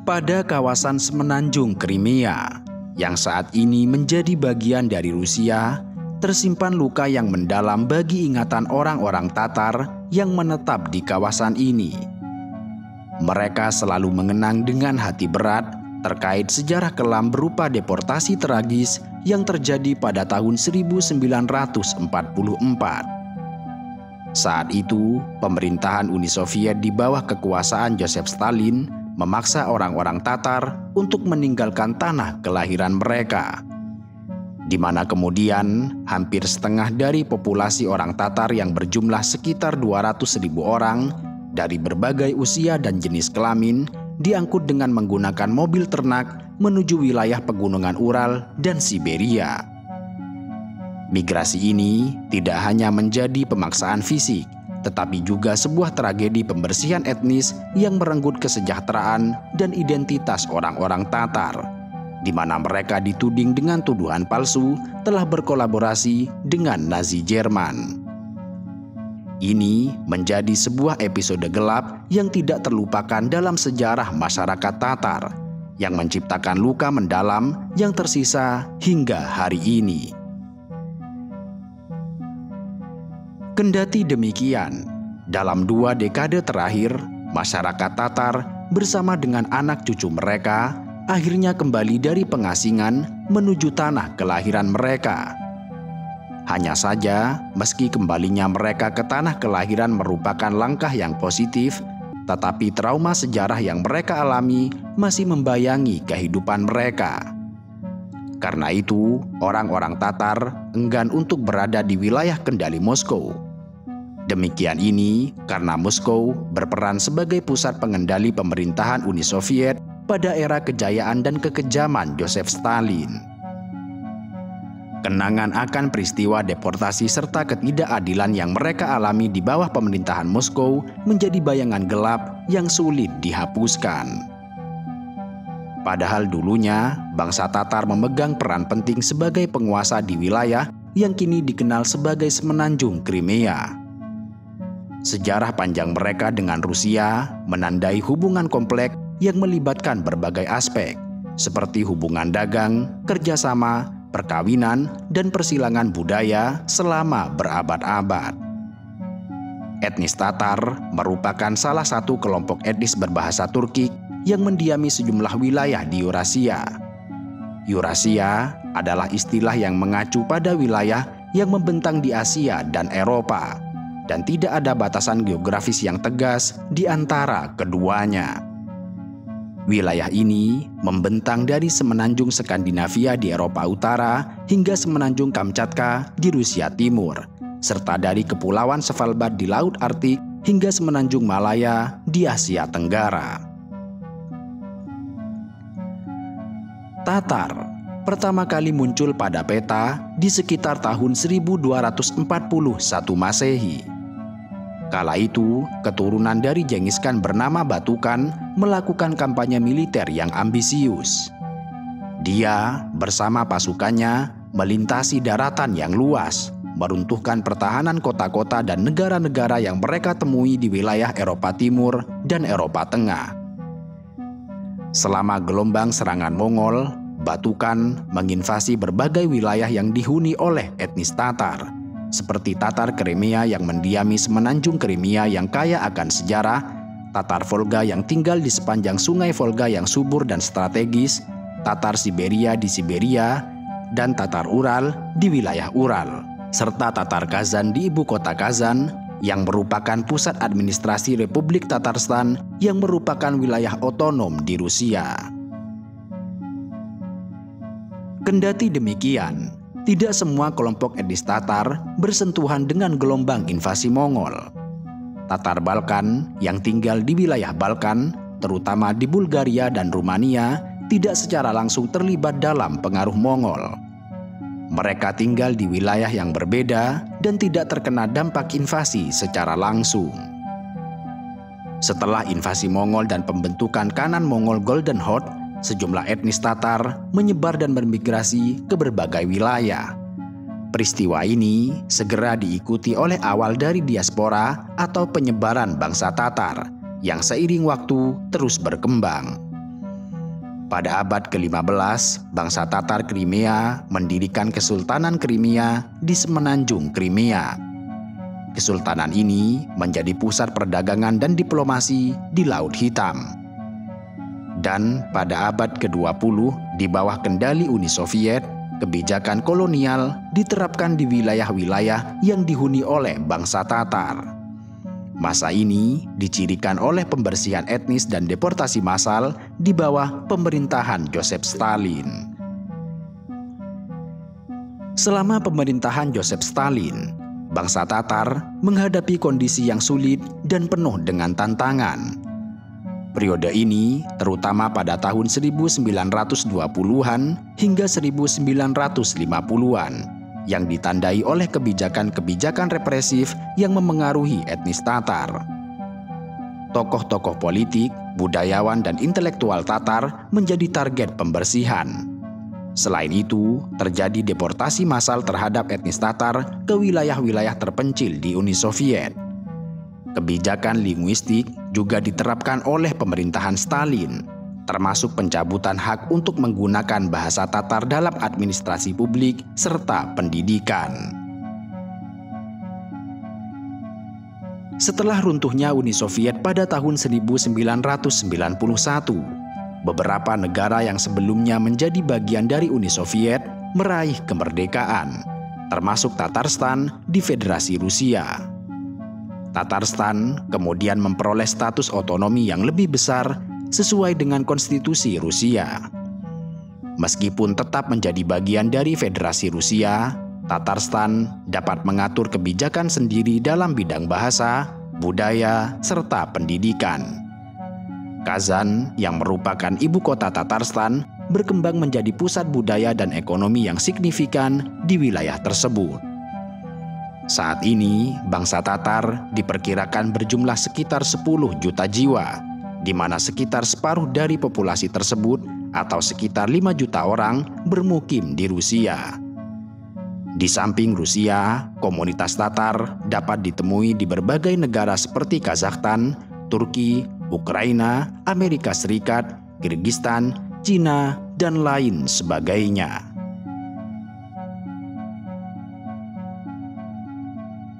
pada kawasan semenanjung Crimea, yang saat ini menjadi bagian dari Rusia, tersimpan luka yang mendalam bagi ingatan orang-orang Tatar yang menetap di kawasan ini. Mereka selalu mengenang dengan hati berat terkait sejarah kelam berupa deportasi tragis yang terjadi pada tahun 1944. Saat itu, pemerintahan Uni Soviet di bawah kekuasaan Joseph Stalin memaksa orang-orang Tatar untuk meninggalkan tanah kelahiran mereka, di mana kemudian hampir setengah dari populasi orang Tatar yang berjumlah sekitar 200.000 orang dari berbagai usia dan jenis kelamin diangkut dengan menggunakan mobil ternak menuju wilayah pegunungan Ural dan Siberia. Migrasi ini tidak hanya menjadi pemaksaan fisik, tetapi juga sebuah tragedi pembersihan etnis yang merenggut kesejahteraan dan identitas orang-orang Tatar, di mana mereka dituding dengan tuduhan palsu telah berkolaborasi dengan Nazi Jerman. Ini menjadi sebuah episode gelap yang tidak terlupakan dalam sejarah masyarakat Tatar, yang menciptakan luka mendalam yang tersisa hingga hari ini. Kendati demikian, dalam 2 dekade terakhir, masyarakat Tatar bersama dengan anak cucu mereka akhirnya kembali dari pengasingan menuju tanah kelahiran mereka. Hanya saja, meski kembalinya mereka ke tanah kelahiran merupakan langkah yang positif, tetapi trauma sejarah yang mereka alami masih membayangi kehidupan mereka. Karena itu, orang-orang Tatar enggan untuk berada di wilayah kendali Moskow. Demikian ini karena Moskow berperan sebagai pusat pengendali pemerintahan Uni Soviet pada era kejayaan dan kekejaman Joseph Stalin. Kenangan akan peristiwa deportasi serta ketidakadilan yang mereka alami di bawah pemerintahan Moskow menjadi bayangan gelap yang sulit dihapuskan. Padahal dulunya, bangsa Tatar memegang peran penting sebagai penguasa di wilayah yang kini dikenal sebagai semenanjung Crimea. Sejarah panjang mereka dengan Rusia menandai hubungan kompleks yang melibatkan berbagai aspek, seperti hubungan dagang, kerjasama, perkawinan, dan persilangan budaya selama berabad-abad. Etnis Tatar merupakan salah satu kelompok etnis berbahasa Turkik yang mendiami sejumlah wilayah di Eurasia. Eurasia adalah istilah yang mengacu pada wilayah yang membentang di Asia dan Eropa, dan tidak ada batasan geografis yang tegas di antara keduanya. Wilayah ini membentang dari semenanjung Skandinavia di Eropa Utara hingga semenanjung Kamchatka di Rusia Timur, serta dari Kepulauan Svalbard di Laut Arktik hingga semenanjung Malaya di Asia Tenggara. Tatar pertama kali muncul pada peta di sekitar tahun 1241 Masehi. Kala itu, keturunan dari Genghis Khan bernama Batukan melakukan kampanye militer yang ambisius. Dia bersama pasukannya melintasi daratan yang luas, meruntuhkan pertahanan kota-kota dan negara-negara yang mereka temui di wilayah Eropa Timur dan Eropa Tengah. Selama gelombang serangan Mongol, Batukan menginvasi berbagai wilayah yang dihuni oleh etnis Tatar, seperti Tatar Crimea yang mendiami semenanjung Crimea yang kaya akan sejarah, Tatar Volga yang tinggal di sepanjang sungai Volga yang subur dan strategis, Tatar Siberia di Siberia, dan Tatar Ural di wilayah Ural, serta Tatar Kazan di ibu kota Kazan yang merupakan pusat administrasi Republik Tatarstan yang merupakan wilayah otonom di Rusia. Kendati demikian, tidak semua kelompok etnis Tatar bersentuhan dengan gelombang invasi Mongol. Tatar Balkan yang tinggal di wilayah Balkan, terutama di Bulgaria dan Rumania, tidak secara langsung terlibat dalam pengaruh Mongol. Mereka tinggal di wilayah yang berbeda dan tidak terkena dampak invasi secara langsung. Setelah invasi Mongol dan pembentukan kanan Mongol Golden Horde, sejumlah etnis Tatar menyebar dan bermigrasi ke berbagai wilayah. Peristiwa ini segera diikuti oleh awal dari diaspora atau penyebaran bangsa Tatar yang seiring waktu terus berkembang. Pada abad ke-15, bangsa Tatar Crimea mendirikan Kesultanan Crimea di semenanjung Crimea. Kesultanan ini menjadi pusat perdagangan dan diplomasi di Laut Hitam. Dan pada abad ke-20, di bawah kendali Uni Soviet, kebijakan kolonial diterapkan di wilayah-wilayah yang dihuni oleh bangsa Tatar. Masa ini dicirikan oleh pembersihan etnis dan deportasi massal di bawah pemerintahan Joseph Stalin. Selama pemerintahan Joseph Stalin, bangsa Tatar menghadapi kondisi yang sulit dan penuh dengan tantangan. Periode ini terutama pada tahun 1920-an hingga 1950-an yang ditandai oleh kebijakan-kebijakan represif yang memengaruhi etnis Tatar. Tokoh-tokoh politik, budayawan, dan intelektual Tatar menjadi target pembersihan. Selain itu, terjadi deportasi massal terhadap etnis Tatar ke wilayah-wilayah terpencil di Uni Soviet. Kebijakan linguistik juga diterapkan oleh pemerintahan Stalin, termasuk pencabutan hak untuk menggunakan bahasa Tatar dalam administrasi publik serta pendidikan. Setelah runtuhnya Uni Soviet pada tahun 1991, beberapa negara yang sebelumnya menjadi bagian dari Uni Soviet meraih kemerdekaan, termasuk Tatarstan di Federasi Rusia. Tatarstan kemudian memperoleh status otonomi yang lebih besar sesuai dengan konstitusi Rusia. Meskipun tetap menjadi bagian dari Federasi Rusia, Tatarstan dapat mengatur kebijakan sendiri dalam bidang bahasa, budaya, serta pendidikan. Kazan, yang merupakan ibu kota Tatarstan, berkembang menjadi pusat budaya dan ekonomi yang signifikan di wilayah tersebut. Saat ini, bangsa Tatar diperkirakan berjumlah sekitar 10 juta jiwa, di mana sekitar separuh dari populasi tersebut atau sekitar 5 juta orang bermukim di Rusia. Di samping Rusia, komunitas Tatar dapat ditemui di berbagai negara seperti Kazakhstan, Turki, Ukraina, Amerika Serikat, Kirgistan, Cina, dan lain sebagainya.